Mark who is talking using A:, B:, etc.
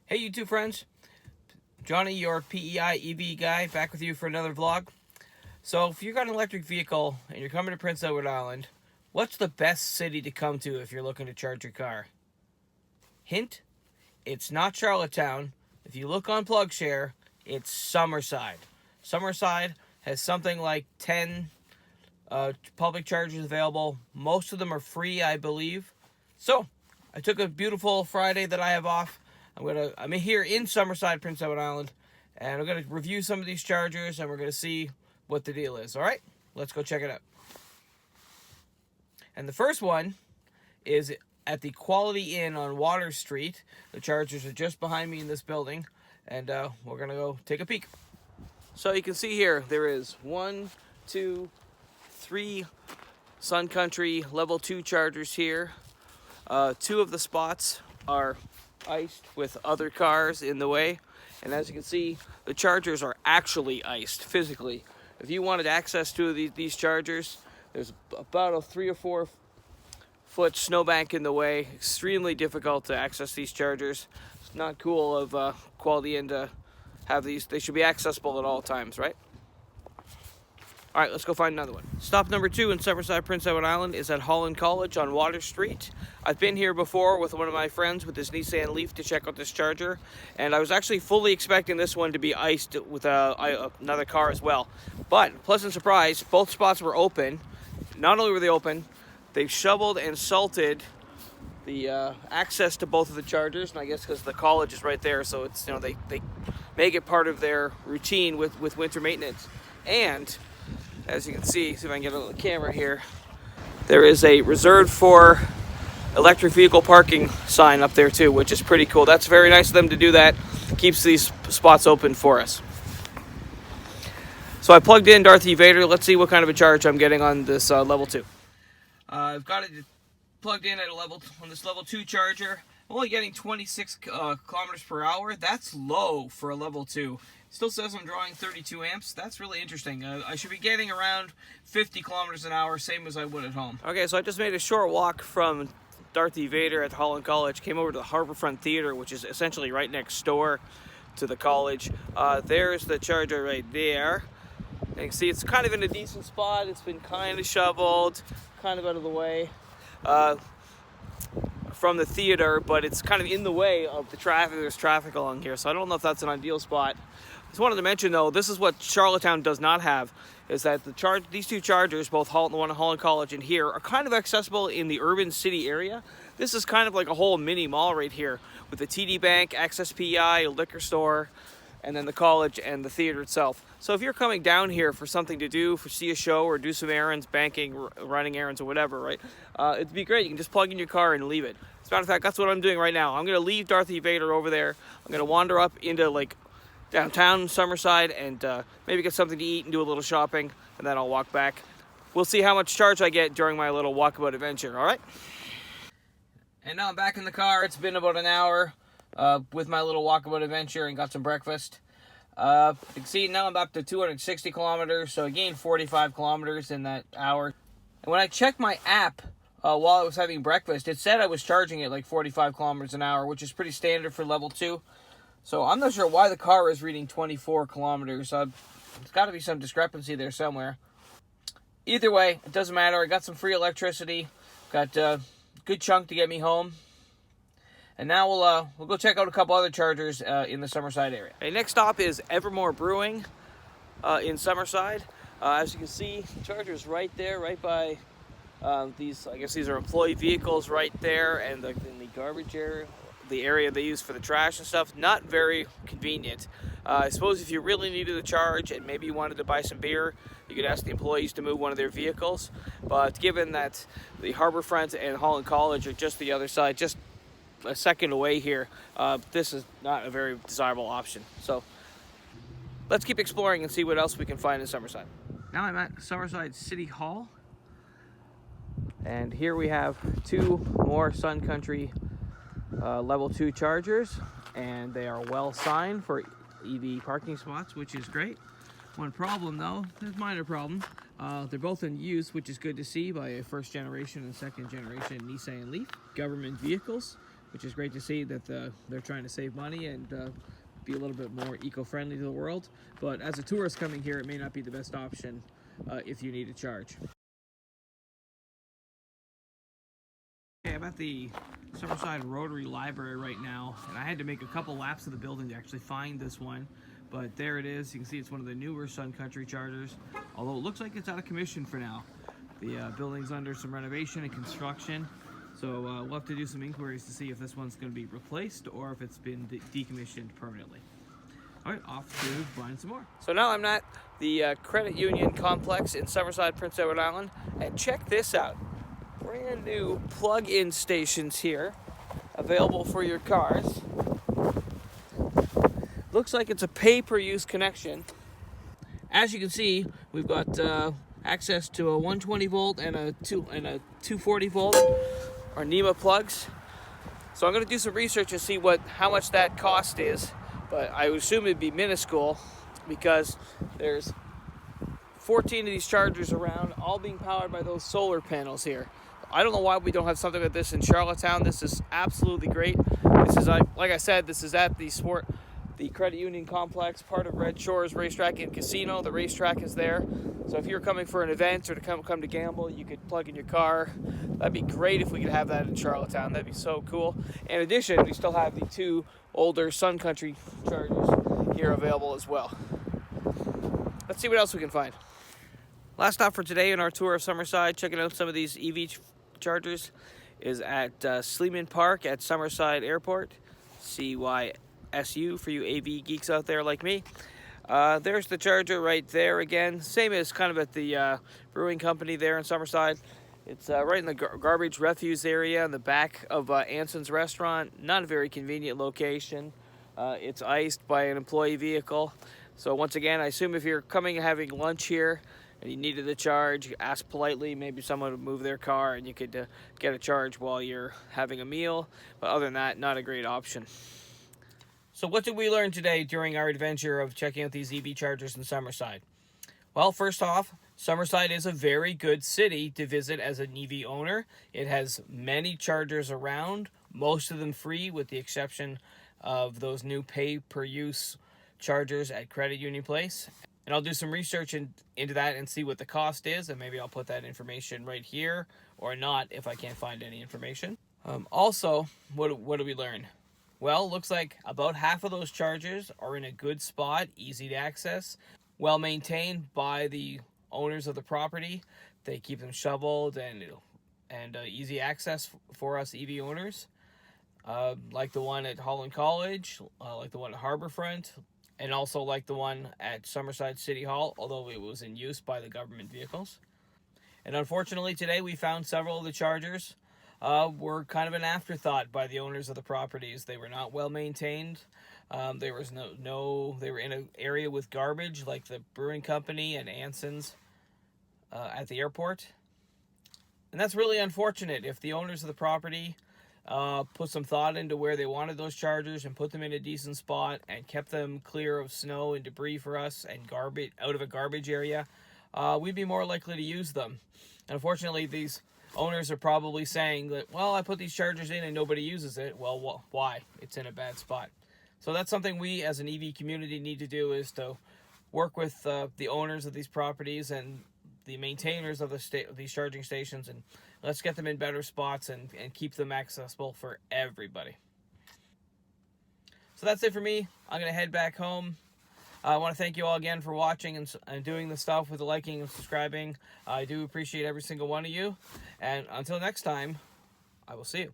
A: Hey YouTube friends, Johnny, your PEI EV guy, back with you for another vlog. So if you've got an electric vehicle and you're coming to Prince Edward Island, what's the best city to come to if you're looking to charge your car? Hint, it's not Charlottetown. If you look on PlugShare, it's Summerside. Summerside has something like 10 public chargers available. Most of them are free, I believe. So I took a beautiful Friday that I have off. I'm here in Summerside, Prince Edward Island, and I'm gonna review some of these chargers, and we're gonna see what the deal is. All right, let's go check it out. And the first one is at the Quality Inn on Water Street. The chargers are just behind me in this building, and we're gonna go take a peek. So you can see here there is 1, 2, 3 Sun Country level 2 chargers here. 2 of the spots are iced with other cars in the way, and as you can see, the chargers are actually iced physically. If you wanted access to these chargers, there's about a 3 or 4 foot snowbank in the way. Extremely difficult to access these chargers. It's not cool of Quality Inn to have these. They should be accessible at all times, right? All right, let's go find another one. Stop number 2 in Summerside, Prince Edward Island is at Holland College on Water Street. I've been here before with one of my friends with his Nissan Leaf to check out this charger, and I was actually fully expecting this one to be iced with another car as well. But, pleasant surprise, both spots were open. Not only were they open, they've shoveled and salted the access to both of the chargers, and I guess because the college is right there, so it's, they make it part of their routine with winter maintenance. And as you can see if I can get a little camera here, there is a reserved for electric vehicle parking sign up there too, which is pretty cool. That's very nice of them to do that. Keeps these spots open for us. So I plugged in Darth Vader. Let's see what kind of a charge I'm getting on this level 2. I've got it plugged in at on this level 2 charger. I'm only getting 26 kilometers per hour. That's low for a level 2. Still says I'm drawing 32 amps. That's really interesting. I should be getting around 50 kilometers an hour, same as I would at home. Okay, so I just made a short walk from Darth Vader at Holland College. Came over to the Harborfront Theater, which is essentially right next door to the college. There's the charger right there. And you can see it's kind of in a decent spot. It's been kind of shoveled, kind of out of the way from the theater, but it's kind of in the way of the traffic. There's traffic along here, so I don't know if that's an ideal spot. I just wanted to mention though, this is what Charlottetown does not have, is that these 2 chargers, both the one at Holland College and here, are kind of accessible in the urban city area. This is kind of like a whole mini mall right here with the TD Bank, Access PEI, a liquor store, and then the college and the theater itself. So if you're coming down here for something to do, see a show or do some errands, banking, running errands or whatever, right? It'd be great. You can just plug in your car and leave it. As a matter of fact, that's what I'm doing right now. I'm going to leave Darth Vader over there. I'm going to wander up into like downtown Summerside and maybe get something to eat and do a little shopping, and then I'll walk back. We'll see how much charge I get during my little walkabout adventure, all right? And now I'm back in the car. It's been about an hour with my little walkabout adventure and got some breakfast. You can see now I'm up to 260 kilometers, so I gained 45 kilometers in that hour. And when I checked my app while I was having breakfast, it said I was charging it like 45 kilometers an hour, which is pretty standard for level 2. So I'm not sure why the car is reading 24 kilometers. There's got to be some discrepancy there somewhere. Either way, it doesn't matter. I got some free electricity. Got a good chunk to get me home. And now we'll go check out a couple other chargers in the Summerside area. Okay, next stop is Evermore Brewing in Summerside. As you can see, the charger's right there, right by these. I guess these are employee vehicles right there, and in the garbage area, the area they use for the trash and stuff. Not very convenient. I suppose if you really needed a charge and maybe you wanted to buy some beer, you could ask the employees to move one of their vehicles. But given that the Harborfront and Holland College are just the other side, just a second away here, this is not a very desirable option. So let's keep exploring and see what else we can find in Summerside. Now I'm at Summerside City Hall, and here we have 2 more Sun Country level 2 chargers, and they are well signed for EV parking spots, which is great. One problem though, there's a minor problem. They're both in use, which is good to see, by a first generation and second generation Nissan Leaf government vehicles, which is great to see that they're trying to save money and be a little bit more eco-friendly to the world. But as a tourist coming here, it may not be the best option if you need a charge. Okay, I'm at the Summerside Rotary Library right now, and I had to make a couple laps of the building to actually find this one. But there it is. You can see it's one of the newer Sun Country chargers, although it looks like it's out of commission for now. The building's under some renovation and construction, so we'll have to do some inquiries to see if this one's going to be replaced or if it's been decommissioned permanently. All right, off to find some more. So now I'm at the Credit Union Complex in Summerside, Prince Edward Island, and check this out. Brand new plug-in stations here, available for your cars. Looks like it's a pay-per-use connection. As you can see, we've got access to a 120 volt and a 240 volt, or NEMA plugs. So I'm going to do some research and see how much that cost is. But I would assume it'd be minuscule because there's 14 of these chargers around, all being powered by those solar panels here. I don't know why we don't have something like this in Charlottetown. This is absolutely great. This is, like I said, this is at the Credit Union Complex, part of Red Shores Racetrack and Casino. The racetrack is there. So if you're coming for an event or to come to gamble, you could plug in your car. That'd be great if we could have that in Charlottetown. That'd be so cool. In addition, we still have the 2 older Sun Country chargers here available as well. Let's see what else we can find. Last stop for today in our tour of Summerside, checking out some of these EV chargers, is at Sleeman Park at Summerside Airport. CYSU for you AV geeks out there like me. There's the charger right there again. Same as kind of at the brewing company there in Summerside. It's right in the garbage refuse area in the back of Anson's restaurant. Not a very convenient location. It's iced by an employee vehicle. So once again, I assume if you're coming and having lunch here and you needed a charge, you ask politely, maybe someone would move their car and you could get a charge while you're having a meal. But other than that, not a great option. So what did we learn today during our adventure of checking out these EV chargers in Summerside? Well, first off, Summerside is a very good city to visit as an EV owner. It has many chargers around, most of them free with the exception of those new pay-per-use chargers at Credit Union Place. And I'll do some research into that and see what the cost is, and maybe I'll put that information right here or not if I can't find any information. Also, what do we learn? Well, looks like about half of those chargers are in a good spot, easy to access, well maintained by the owners of the property. They keep them shoveled and easy access for us EV owners, like the one at Holland College, like the one at Harborfront, and also like the one at Summerside City Hall, although it was in use by the government vehicles. And unfortunately today we found several of the chargers were kind of an afterthought by the owners of the properties. They were not well maintained. There was they were in an area with garbage like the brewing company and Anson's at the airport. And that's really unfortunate. If the owners of the property put some thought into where they wanted those chargers and put them in a decent spot and kept them clear of snow and debris for us and garbage out of a garbage area, we'd be more likely to use them. And unfortunately, these owners are probably saying that, well, I put these chargers in and nobody uses it. Well, why? It's in a bad spot. So that's something we as an EV community need to do, is to work with the owners of these properties and the maintainers of these charging stations, and let's get them in better spots and keep them accessible for everybody. So that's it for me. I'm going to head back home. I want to thank you all again for watching and doing the stuff with the liking and subscribing. I do appreciate every single one of you. And until next time, I will see you.